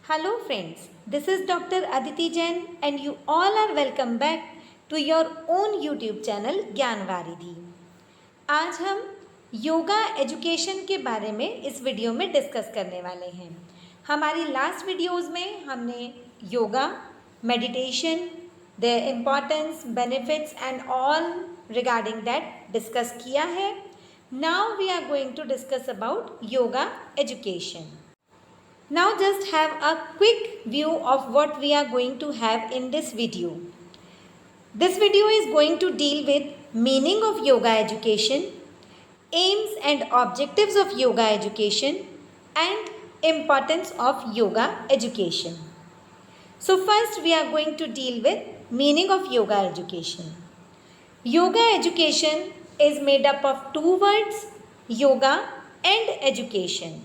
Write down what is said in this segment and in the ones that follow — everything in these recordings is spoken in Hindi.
Hello friends, this is Dr. Aditi Jain and you all are welcome back to your own YouTube channel ज्ञान वारिधि। आज हम योगा एजुकेशन के बारे में इस वीडियो में डिस्कस करने वाले हैं। हमारी लास्ट वीडियोस में हमने yoga, meditation, their importance, benefits and all regarding that discuss किया है। Now we are going to discuss about yoga education. Now just have a quick view of what we are going to have in this video. This video is going to deal with meaning of yoga education, aims and objectives of yoga education and importance of yoga education. So first we are going to deal with meaning of yoga education. Yoga education is made up of two words, yoga and education.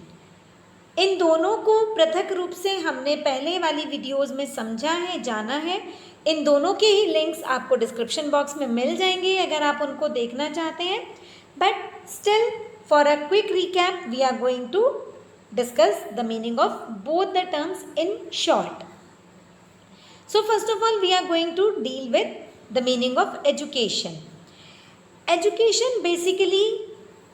इन दोनों को पृथक रूप से हमने पहले वाली वीडियोस में समझा है, जाना है। इन दोनों के ही लिंक्स आपको डिस्क्रिप्शन बॉक्स में मिल जाएंगे अगर आप उनको देखना चाहते हैं। But still for a quick recap we are going to discuss the meaning of both the terms in short. So first of all we are going to deal with the meaning of education. Education basically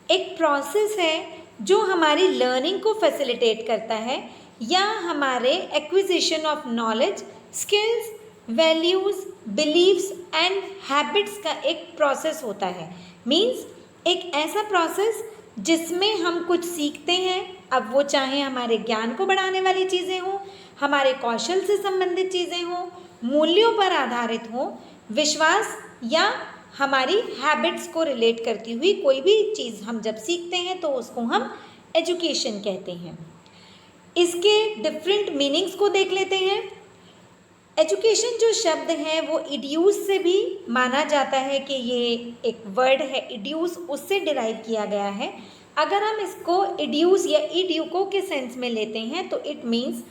एक प्रोसेस है जो हमारी लर्निंग को फैसिलिटेट करता है या हमारे acquisition of knowledge, skills, values, believes and habits का एक प्रोसेस होता है। मींस एक ऐसा प्रोसेस जिसमें हम कुछ सीखते हैं, अब वो चाहे हमारे ज्ञान को बढ़ाने वाली चीज़ें हों, हमारे कौशल से संबंधित चीज़ें हों, मूल्यों पर आधारित हों, विश्वास या हमारी हैबिट्स को रिलेट करती हुई कोई भी चीज़ हम जब सीखते हैं तो उसको हम एजुकेशन कहते हैं। इसके डिफरेंट मीनिंग्स को देख लेते हैं। एजुकेशन जो शब्द है वो इड्यूस से भी माना जाता है कि ये एक वर्ड है, इड्यूस उससे डिराइव किया गया है। अगर हम इसको इड्यूस या इड्यूको के सेंस में लेते हैं तो it means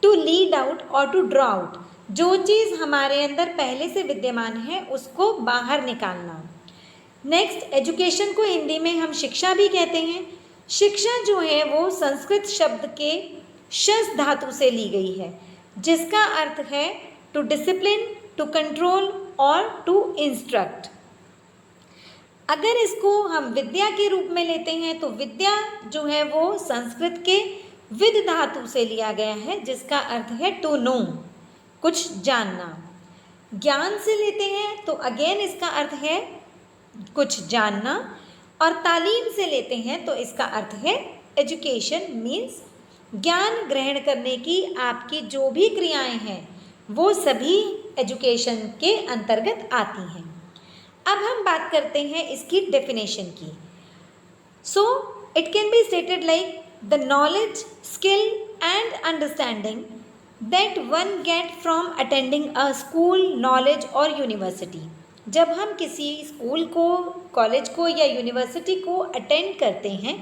to lead out और टू ड्रॉ आउट। जो चीज़ हमारे अंदर पहले से विद्यमान है उसको बाहर निकालना। नेक्स्ट, एजुकेशन को हिंदी में हम शिक्षा भी कहते हैं। शिक्षा जो है वो संस्कृत शब्द के शस धातु से ली गई है जिसका अर्थ है टू डिसिप्लिन, टू कंट्रोल और टू इंस्ट्रक्ट। अगर इसको हम विद्या के रूप में लेते हैं तो विद्या जो है वो संस्कृत के विद धातु से लिया गया है जिसका अर्थ है टू नो, कुछ जानना। ज्ञान से लेते हैं तो अगेन इसका अर्थ है कुछ जानना, और तालीम से लेते हैं तो इसका अर्थ है एजुकेशन मीन्स ज्ञान ग्रहण करने की आपकी जो भी क्रियाएं हैं वो सभी एजुकेशन के अंतर्गत आती हैं। अब हम बात करते हैं इसकी डेफिनेशन की। So it can be stated like the knowledge, skill and understanding that one get from attending a school, knowledge और यूनिवर्सिटी। जब हम किसी स्कूल को, कॉलेज को या यूनिवर्सिटी को अटेंड करते हैं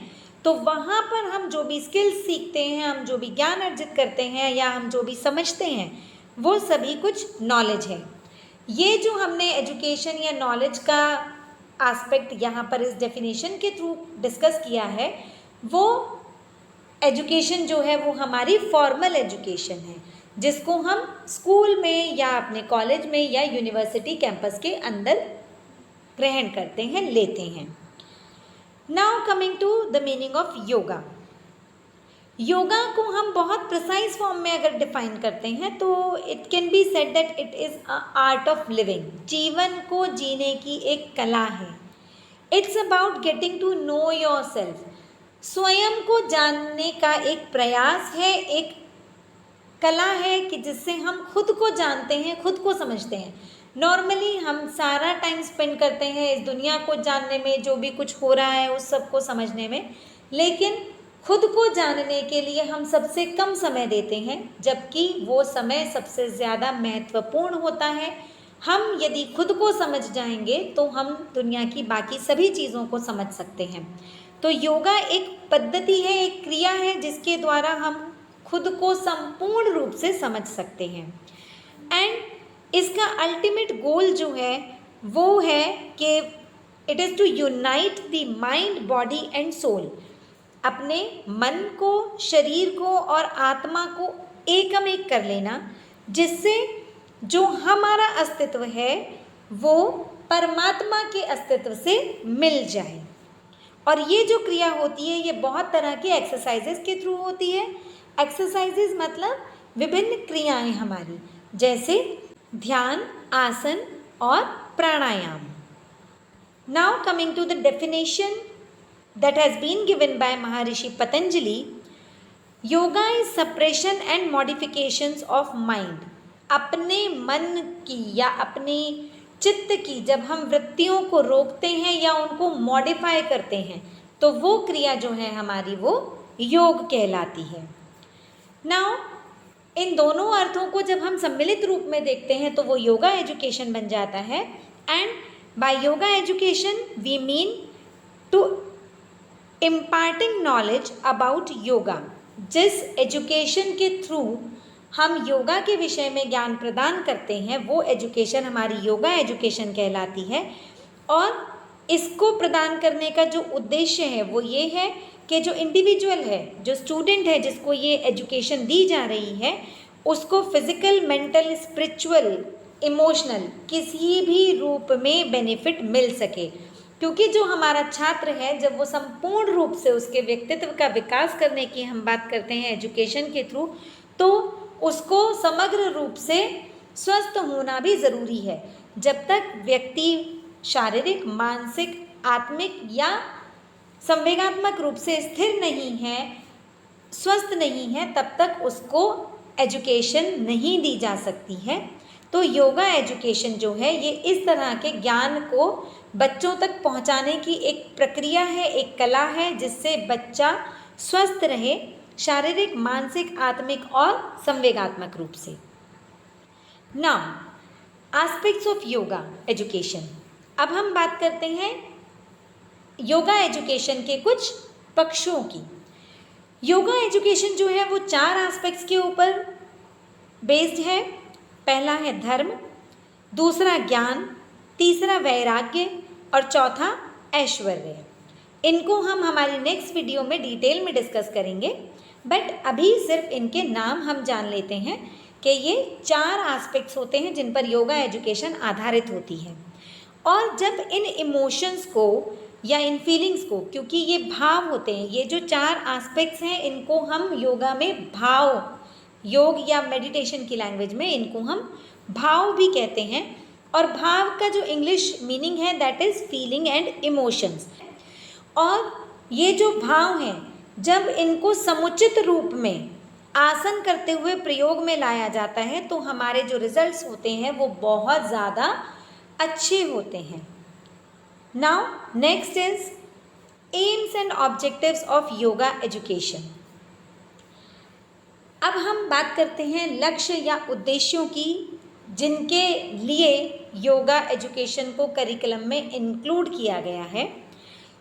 तो वहाँ पर हम जो भी स्किल्स सीखते हैं, हम जो भी ज्ञान अर्जित करते हैं या हम जो भी समझते हैं वो सभी कुछ नॉलेज है। ये जो हमने एजुकेशन या नॉलेज का एस्पेक्ट यहाँ पर इस डेफिनेशन के थ्रू डिस्कस किया है, वो एजुकेशन जो है वो हमारी फॉर्मल एजुकेशन है जिसको हम स्कूल में या अपने कॉलेज में या यूनिवर्सिटी कैंपस के अंदर ग्रहण करते हैं, लेते हैं। Now coming to the meaning of yoga. Yoga को हम बहुत प्रिसाइज फॉर्म में अगर डिफाइन करते हैं तो it can be said that it is a art of living. जीवन को जीने की एक कला है। It's about getting to know yourself. स्वयं को जानने का एक प्रयास है, एक कला है कि जिससे हम खुद को जानते हैं, खुद को समझते हैं। नॉर्मली हम सारा टाइम स्पेंड करते हैं इस दुनिया को जानने में, जो भी कुछ हो रहा है उस सब को समझने में, लेकिन खुद को जानने के लिए हम सबसे कम समय देते हैं, जबकि वो समय सबसे ज़्यादा महत्वपूर्ण होता है। हम यदि खुद को समझ जाएंगे तो हम दुनिया की बाकी सभी चीज़ों को समझ सकते हैं। तो योगा एक पद्धति है, एक क्रिया है जिसके द्वारा हम खुद को संपूर्ण रूप से समझ सकते हैं। एंड इसका अल्टीमेट गोल जो है वो है कि it is to unite the mind, body and soul. अपने मन को, शरीर को और आत्मा को एकम एक कर लेना, जिससे जो हमारा अस्तित्व है वो परमात्मा के अस्तित्व से मिल जाए। और ये जो क्रिया होती है ये बहुत तरह के एक्सरसाइजेस के थ्रू होती है। एक्सरसाइजेस मतलब विभिन्न क्रियाएं हमारी, जैसे ध्यान, आसन और प्राणायाम। Now coming to the definition that has been given by Maharishi Patanjali, yoga is suppression and modifications of mind। अपने मन की या अपने चित्त की जब हम वृत्तियों को रोकते हैं या उनको मॉडिफाई करते हैं तो वो क्रिया जो है हमारी वो योग कहलाती है। नाउ इन दोनों अर्थों को जब हम सम्मिलित रूप में देखते हैं तो वो योगा एजुकेशन बन जाता है। And by yoga education we mean to imparting knowledge about yoga. जिस एजुकेशन के थ्रू हम योगा के विषय में ज्ञान प्रदान करते हैं वो एजुकेशन हमारी योगा एजुकेशन कहलाती है। और इसको प्रदान करने का जो उद्देश्य है वो ये है कि जो इंडिविजुअल है, जो स्टूडेंट है जिसको ये एजुकेशन दी जा रही है, उसको फिजिकल, मेंटल, स्पिरिचुअल, इमोशनल किसी भी रूप में बेनिफिट मिल सके। क्योंकि जो हमारा छात्र है जब वो संपूर्ण रूप से उसके व्यक्तित्व का विकास करने की हम बात करते हैं एजुकेशन के थ्रू, तो उसको समग्र रूप से स्वस्थ होना भी ज़रूरी है। जब तक व्यक्ति शारीरिक, मानसिक, आत्मिक या संवेगात्मक रूप से स्थिर नहीं है, स्वस्थ नहीं है, तब तक उसको एजुकेशन नहीं दी जा सकती है। तो योगा एजुकेशन जो है ये इस तरह के ज्ञान को बच्चों तक पहुंचाने की एक प्रक्रिया है, एक कला है, जिससे बच्चा स्वस्थ रहे शारीरिक, मानसिक, आत्मिक और संवेगात्मक रूप से। Now aspects of yoga education. अब हम बात करते हैं योगा एजुकेशन के कुछ पक्षों की। योगा एजुकेशन जो है वो 4 एस्पेक्ट्स के ऊपर बेस्ड है। पहला है धर्म, दूसरा ज्ञान, तीसरा वैराग्य और चौथा ऐश्वर्य। इनको हम हमारी नेक्स्ट वीडियो में डिटेल में डिस्कस करेंगे, बट अभी सिर्फ इनके नाम हम जान लेते हैं कि ये 4 एस्पेक्ट्स होते हैं जिन पर योगा एजुकेशन आधारित होती है। और जब इन इमोशंस को या इन फीलिंग्स को, क्योंकि ये भाव होते हैं, ये जो 4 एस्पेक्ट्स हैं इनको हम योगा में भाव, योग या मेडिटेशन की लैंग्वेज में इनको हम भाव भी कहते हैं। और भाव का जो इंग्लिश मीनिंग है that is feeling and emotions. और ये जो भाव हैं जब इनको समुचित रूप में आसन करते हुए प्रयोग में लाया जाता है तो हमारे जो रिजल्ट्स होते हैं वो बहुत ज़्यादा अच्छे होते हैं। Now next is AIIMS and objectives of yoga education. अब हम बात करते हैं लक्ष्य या उद्देश्यों की जिनके लिए योगा एजुकेशन को करिकुलम में इंक्लूड किया गया है।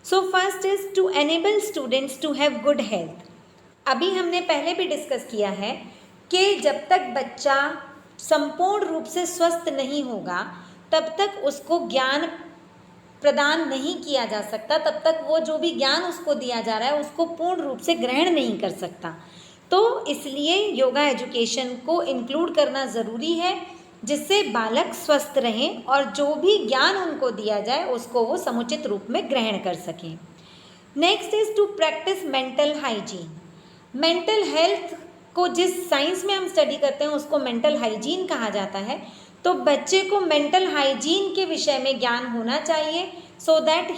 So first is to enable students to have good health. अभी हमने पहले भी डिस्कस किया है कि जब तक बच्चा संपूर्ण रूप से स्वस्थ नहीं होगा तब तक उसको ज्ञान प्रदान नहीं किया जा सकता, तब तक वो जो भी ज्ञान उसको दिया जा रहा है उसको पूर्ण रूप से ग्रहण नहीं कर सकता। तो इसलिए योगा एजुकेशन को इंक्लूड करना ज़रूरी है जिससे बालक स्वस्थ रहें और जो भी ज्ञान उनको दिया जाए उसको वो समुचित रूप में ग्रहण कर सकें। Next is to practice mental hygiene. Mental health को जिस साइंस में हम स्टडी करते हैं उसको मेंटल हाइजीन कहा जाता है। तो बच्चे को मेंटल हाइजीन के विषय में ज्ञान होना चाहिए सो दैट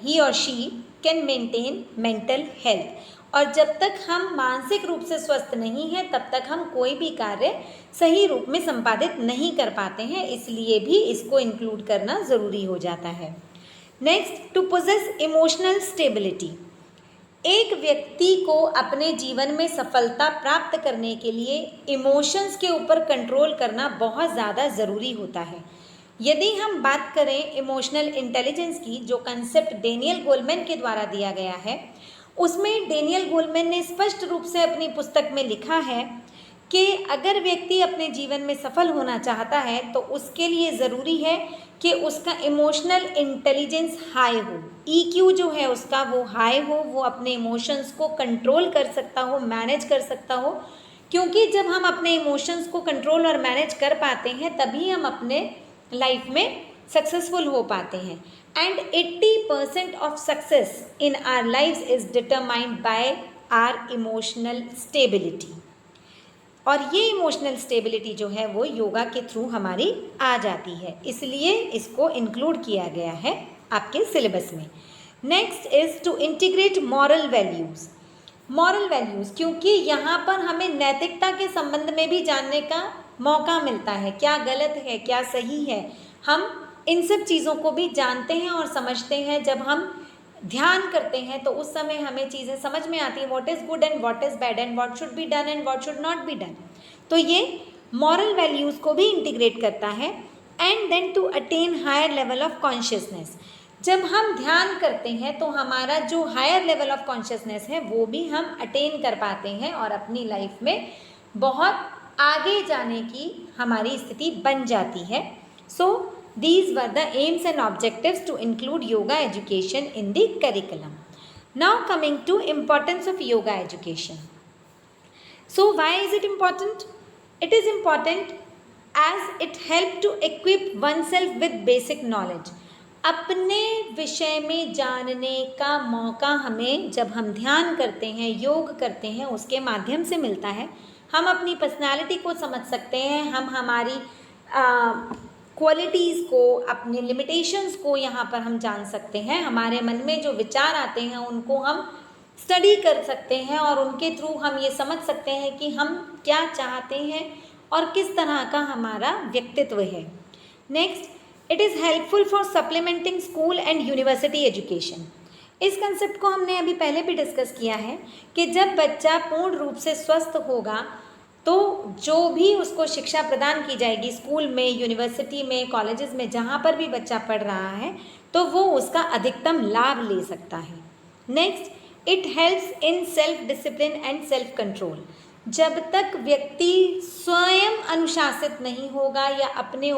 ही और she can maintain mental health. और जब तक हम मानसिक रूप से स्वस्थ नहीं हैं तब तक हम कोई भी कार्य सही रूप में संपादित नहीं कर पाते हैं, इसलिए भी इसको इंक्लूड करना ज़रूरी हो जाता है। Next, to possess emotional stability. एक व्यक्ति को अपने जीवन में सफलता प्राप्त करने के लिए इमोशंस के ऊपर कंट्रोल करना बहुत ज़्यादा ज़रूरी होता है। यदि हम बात करें इमोशनल इंटेलिजेंस की, जो कंसेप्ट डेनियल गोलमैन के द्वारा दिया गया है, उसमें डेनियल गोलमैन ने स्पष्ट रूप से अपनी पुस्तक में लिखा है कि अगर व्यक्ति अपने जीवन में सफल होना चाहता है तो उसके लिए ज़रूरी है कि उसका इमोशनल इंटेलिजेंस हाई हो, ईक्यू जो है उसका वो हाई हो, वो अपने इमोशंस को कंट्रोल कर सकता हो, मैनेज कर सकता हो। क्योंकि जब हम अपने इमोशंस को कंट्रोल और मैनेज कर पाते हैं तभी हम अपने लाइफ में सक्सेसफुल हो पाते हैं। And 80% of success in our lifes is determined by our emotional stability. और ये इमोशनल स्टेबिलिटी जो है वो योगा के थ्रू हमारी आ जाती है, इसलिए इसको इंक्लूड किया गया है आपके सिलेबस में। Next is to integrate moral values. Moral values, क्योंकि यहाँ पर हमें नैतिकता के संबंध में भी जानने का मौका मिलता है, क्या गलत है क्या सही है, हम इन सब चीज़ों को भी जानते हैं और समझते हैं। जब हम ध्यान करते हैं तो उस समय हमें चीज़ें समझ में आती हैं, what is good and what is bad and what should be done and what should not be done. तो ये मॉरल वैल्यूज़ को भी इंटीग्रेट करता है। And then to attain higher level of consciousness. जब हम ध्यान करते हैं तो हमारा जो हायर लेवल ऑफ कॉन्शियसनेस है वो भी हम अटेन कर पाते हैं और अपनी लाइफ में बहुत आगे जाने की हमारी स्थिति बन जाती है। सो these were the aims and objectives to include yoga education in the curriculum. Now coming to importance of yoga education. So why is it important? It is important as it helps to equip oneself with basic knowledge. अपने विषय में जानने का मौका हमें जब हम ध्यान करते हैं, योग करते हैं, उसके माध्यम से मिलता है। हम अपनी पर्सनालिटी को समझ सकते हैं, हम हमारी क्वालिटीज़ को, अपने लिमिटेशंस को यहाँ पर हम जान सकते हैं। हमारे मन में जो विचार आते हैं उनको हम स्टडी कर सकते हैं और उनके थ्रू हम ये समझ सकते हैं कि हम क्या चाहते हैं और किस तरह का हमारा व्यक्तित्व है। Next, it is helpful for supplementing school and university education. इस कंसेप्ट को हमने अभी पहले भी डिस्कस किया है कि जब बच्चा पूर्ण रूप से स्वस्थ होगा तो जो भी उसको शिक्षा प्रदान की जाएगी स्कूल में, यूनिवर्सिटी में, कॉलेजेस में, जहाँ पर भी बच्चा पढ़ रहा है तो वो उसका अधिकतम लाभ ले सकता है। Next, it helps in self discipline and self control. जब तक व्यक्ति स्वयं अनुशासित नहीं होगा या अपने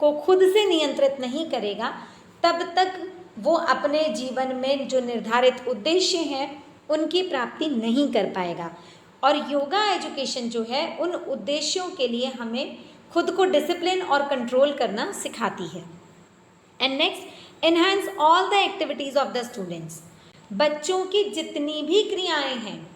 को खुद से नियंत्रित नहीं करेगा तब तक वो अपने जीवन में जो निर्धारित उद्देश्य हैं उनकी प्राप्ति नहीं कर पाएगा। और योगा एजुकेशन जो है उन उद्देश्यों के लिए हमें खुद को डिसिप्लिन और कंट्रोल करना सिखाती है। And next, enhance all the activities of the students. बच्चों की जितनी भी क्रियाएं हैं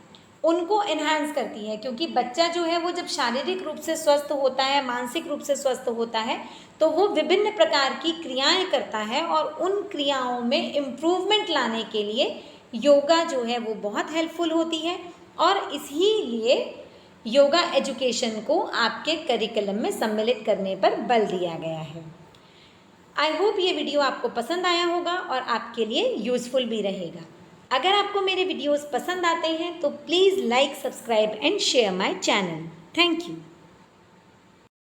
उनको एनहांस करती है, क्योंकि बच्चा जो है वो जब शारीरिक रूप से स्वस्थ होता है, मानसिक रूप से स्वस्थ होता है तो वो विभिन्न प्रकार की क्रियाएं करता है और उन क्रियाओं में इम्प्रूवमेंट लाने के लिए योगा जो है वो बहुत हेल्पफुल होती है। और इसीलिए योगा एजुकेशन को आपके करिकुलम में सम्मिलित करने पर बल दिया गया है। आई होप ये वीडियो आपको पसंद आया होगा और आपके लिए यूज़फुल भी रहेगा। अगर आपको मेरे वीडियोस पसंद आते हैं तो please like, subscribe and share my channel. Thank you.